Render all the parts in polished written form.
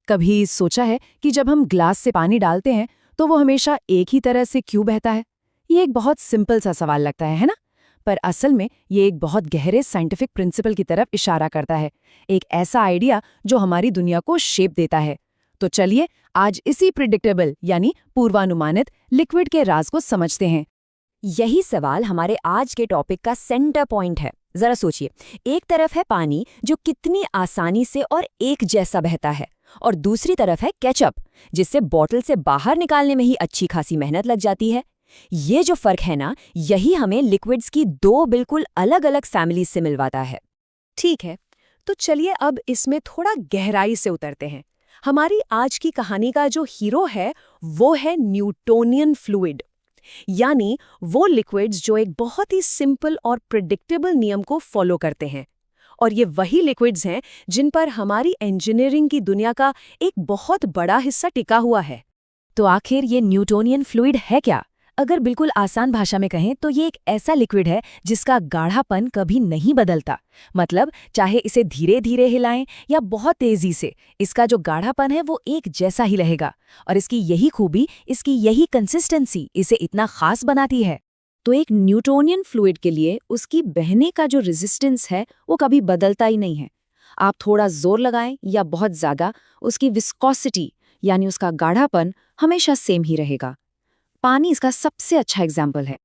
कभी सोचा है कि जब हम ग्लास से पानी डालते हैं तो वो हमेशा एक ही तरह से क्यों बहता है? ये एक बहुत सिंपल सा सवाल लगता है ना? पर असल में ये एक बहुत गहरे साइंटिफिक प्रिंसिपल की तरफ इशारा करता है, एक ऐसा आइडिया जो हमारी दुनिया को शेप देता है। तो चलिए आज इसी प्रिडिक्टेबल यानी पूर्वानुमानित लिक्विड के राज को समझते हैं। यही सवाल हमारे आज के टॉपिक का सेंटर पॉइंट है। जरा सोचिए, एक तरफ है पानी जो कितनी आसानी से और एक जैसा बहता है, और दूसरी तरफ है केचप जिससे बॉटल से बाहर निकालने में ही अच्छी खासी मेहनत लग जाती है। ये जो फर्क है ना, यही हमें लिक्विड्स की दो बिल्कुल अलग अलग फैमिलीज से मिलवाता है। ठीक है, तो चलिए अब इसमें थोड़ा गहराई से उतरते हैं। हमारी आज की कहानी का जो हीरो है वो है न्यूटोनियन फ्लूइड, यानी वो लिक्विड्स जो एक बहुत ही सिंपल और प्रिडिक्टेबल नियम को फॉलो करते हैं। और ये वही लिक्विड्स हैं जिन पर हमारी इंजीनियरिंग की दुनिया का एक बहुत बड़ा हिस्सा टिका हुआ है। तो आखिर ये न्यूटोनियन फ्लूइड है क्या? अगर बिल्कुल आसान भाषा में कहें तो ये एक ऐसा लिक्विड है जिसका गाढ़ापन कभी नहीं बदलता। मतलब चाहे इसे धीरे धीरे हिलाएं या बहुत तेजी से, इसका जो गाढ़ापन है वो एक जैसा ही रहेगा। और इसकी यही खूबी, इसकी यही कंसिस्टेंसी इसे इतना खास बनाती है। तो एक न्यूटोनियन फ्लूइड के लिए उसकी बहने का जो रेजिस्टेंस है वो कभी बदलता ही नहीं है। आप थोड़ा जोर लगाएं या बहुत ज़्यादा, उसकी विस्कोसिटी यानी उसका गाढ़ापन हमेशा सेम ही रहेगा। पानी इसका सबसे अच्छा एग्जाम्पल है।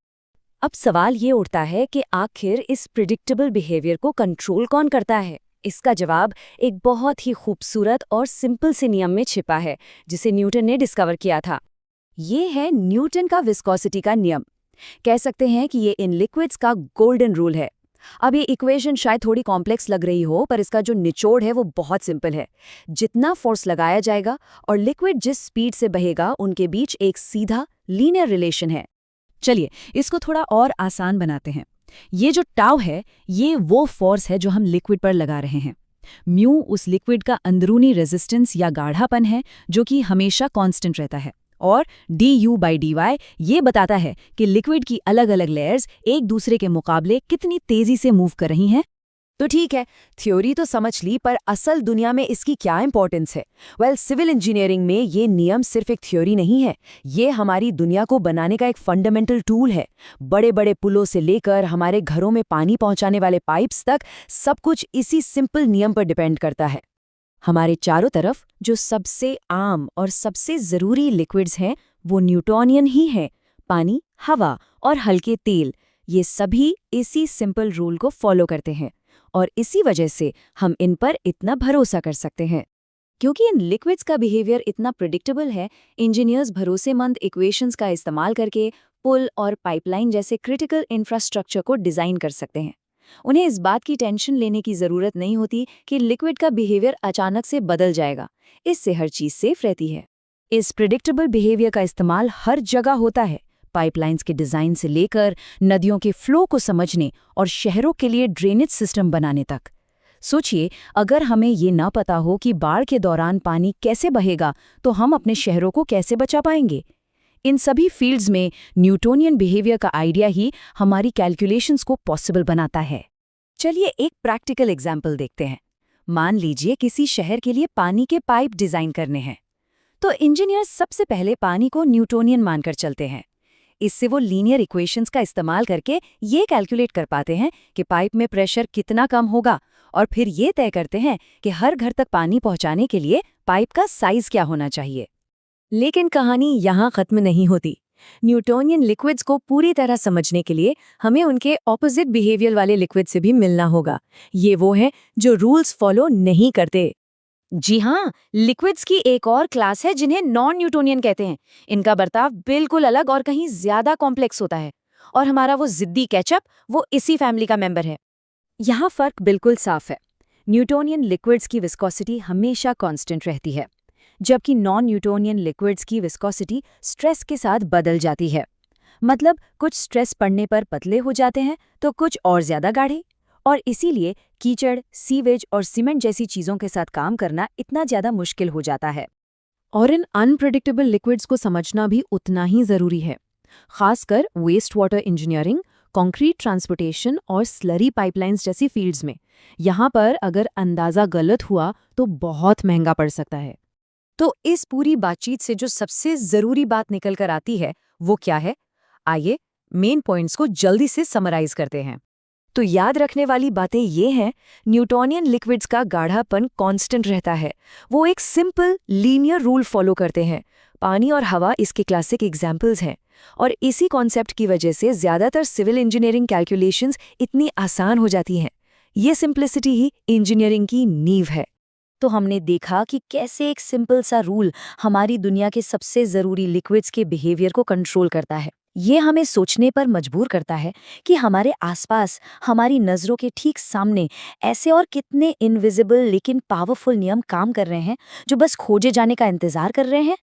अब सवाल ये उठता है कि आखिर इस प्रिडिक्टेबल बिहेवियर को कंट्रोल कौन करता है? इसका जवाब एक बहुत ही खूबसूरत और सिंपल से नियम में छिपा है जिसे न्यूटन ने डिस्कवर किया था। ये है न्यूटन का विस्कोसिटी का नियम। कह सकते हैं कि ये इन लिक्विड्स का गोल्डन रूल है। अब ये इक्वेशन शायद थोड़ी कॉम्प्लेक्स लग रही हो, पर इसका जो निचोड़ है वो बहुत सिंपल है। जितना फोर्स लगाया जाएगा और लिक्विड जिस स्पीड से बहेगा, उनके बीच एक सीधा लीनियर रिलेशन है। चलिए इसको थोड़ा और आसान बनाते हैं। ये जो टाउ है, ये वो फोर्स है जो हम लिक्विड पर लगा रहे हैं। म्यू उस लिक्विड का अंदरूनी रेजिस्टेंस या गाढ़ापन है जो कि हमेशा कांस्टेंट रहता है। और du/dy ये बताता है कि लिक्विड की अलग अलग लेयर्स एक दूसरे के मुकाबले कितनी तेजी से मूव कर रही हैं। तो ठीक है, थ्योरी तो समझ ली, पर असल दुनिया में इसकी क्या इंपॉर्टेंस है? सिविल इंजीनियरिंग में ये नियम सिर्फ एक थ्योरी नहीं है, ये हमारी दुनिया को बनाने का एक फंडामेंटल टूल है। बड़े बड़े पुलों से लेकर हमारे घरों में पानी पहुंचाने वाले पाइप्स तक सब कुछ इसी सिंपल नियम पर डिपेंड करता है। हमारे चारों तरफ जो सबसे आम और सबसे ज़रूरी लिक्विड्स हैं वो न्यूटोनियन ही हैं। पानी, हवा और हल्के तेल, ये सभी इसी सिंपल रूल को फॉलो करते हैं, और इसी वजह से हम इन पर इतना भरोसा कर सकते हैं। क्योंकि इन लिक्विड्स का बिहेवियर इतना प्रिडिक्टेबल है, इंजीनियर्स भरोसेमंद इक्वेशंस का इस्तेमाल करके पुल और पाइपलाइन जैसे क्रिटिकल इंफ्रास्ट्रक्चर को डिज़ाइन कर सकते हैं। उन्हें इस बात की टेंशन लेने की ज़रूरत नहीं होती कि लिक्विड का बिहेवियर अचानक से बदल जाएगा। इससे हर चीज़ सेफ रहती है। इस प्रिडिक्टेबल बिहेवियर का इस्तेमाल हर जगह होता है, पाइपलाइंस के डिज़ाइन से लेकर नदियों के फ्लो को समझने और शहरों के लिए ड्रेनेज सिस्टम बनाने तक। सोचिए, अगर हमें ये ना पता हो कि बाढ़ के दौरान पानी कैसे बहेगा, तो हम अपने शहरों को कैसे बचा पाएंगे? इन सभी फील्ड्स में न्यूटोनियन बिहेवियर का आइडिया ही हमारी कैलकुलेशंस को पॉसिबल बनाता है। चलिए एक प्रैक्टिकल एग्जाम्पल देखते हैं। मान लीजिए किसी शहर के लिए पानी के पाइप डिज़ाइन करने हैं, तो इंजीनियर्स सबसे पहले पानी को न्यूटोनियन मानकर चलते हैं। इससे वो लीनियर इक्वेशंस का इस्तेमाल करके ये कैलकुलेट कर पाते हैं कि पाइप में प्रेशर कितना कम होगा, और फिर ये तय करते हैं कि हर घर तक पानी पहुंचाने के लिए पाइप का साइज क्या होना चाहिए। लेकिन कहानी यहाँ खत्म नहीं होती। न्यूटोनियन लिक्विड्स को पूरी तरह समझने के लिए हमें उनके ऑपोजिट बिहेवियर वाले लिक्विड से भी मिलना होगा। ये वो हैं जो रूल्स फॉलो नहीं करते। जी हाँ, लिक्विड्स की एक और क्लास है जिन्हें नॉन न्यूटोनियन कहते हैं। इनका बर्ताव बिल्कुल अलग और कहीं ज्यादा कॉम्प्लेक्स होता है। और हमारा वो जिद्दी केचप, वो इसी फैमिली का मेंबर है। यहाँ फर्क बिल्कुल साफ है। न्यूटोनियन लिक्विड्स की विस्कोसिटी हमेशा कांस्टेंट रहती है, जबकि नॉन न्यूटोनियन लिक्विड्स की विस्कोसिटी स्ट्रेस के साथ बदल जाती है। मतलब कुछ स्ट्रेस पड़ने पर पतले हो जाते हैं तो कुछ और ज्यादा गाढ़े। और इसीलिए कीचड़, सीवेज और सीमेंट जैसी चीज़ों के साथ काम करना इतना ज़्यादा मुश्किल हो जाता है। और इन अनप्रेडिक्टेबल लिक्विड्स को समझना भी उतना ही ज़रूरी है, खासकर waste water engineering, concrete transportation और स्लरी पाइपलाइंस जैसी फील्ड्स में। यहाँ पर अगर अंदाज़ा गलत हुआ तो बहुत महंगा पड़ सकता है। तो इस पूरी बातचीत से जो सबसे ज़रूरी बात निकल कर आती है, वो क्या है? आइए, मेन पॉइंट्स को जल्दी से समराइज करते हैं। तो याद रखने वाली बातें ये हैं, न्यूटोनियन लिक्विड्स का गाढ़ापन कांस्टेंट रहता है। वो एक सिंपल लीनियर रूल फॉलो करते हैं। पानी और हवा इसके क्लासिक एग्जाम्पल्स हैं। और इसी कॉन्सेप्ट की वजह से ज़्यादातर सिविल इंजीनियरिंग कैलकुलेशंस इतनी आसान हो जाती हैं। ये सिंप्लिसिटी ही इंजीनियरिंग की नींव है। तो हमने देखा कि कैसे एक सिंपल सा रूल हमारी दुनिया के सबसे ज़रूरी लिक्विड्स के बिहेवियर को कंट्रोल करता है। ये हमें सोचने पर मजबूर करता है कि हमारे आसपास, हमारी नज़रों के ठीक सामने ऐसे और कितने इनविजिबल लेकिन पावरफुल नियम काम कर रहे हैं जो बस खोजे जाने का इंतज़ार कर रहे हैं।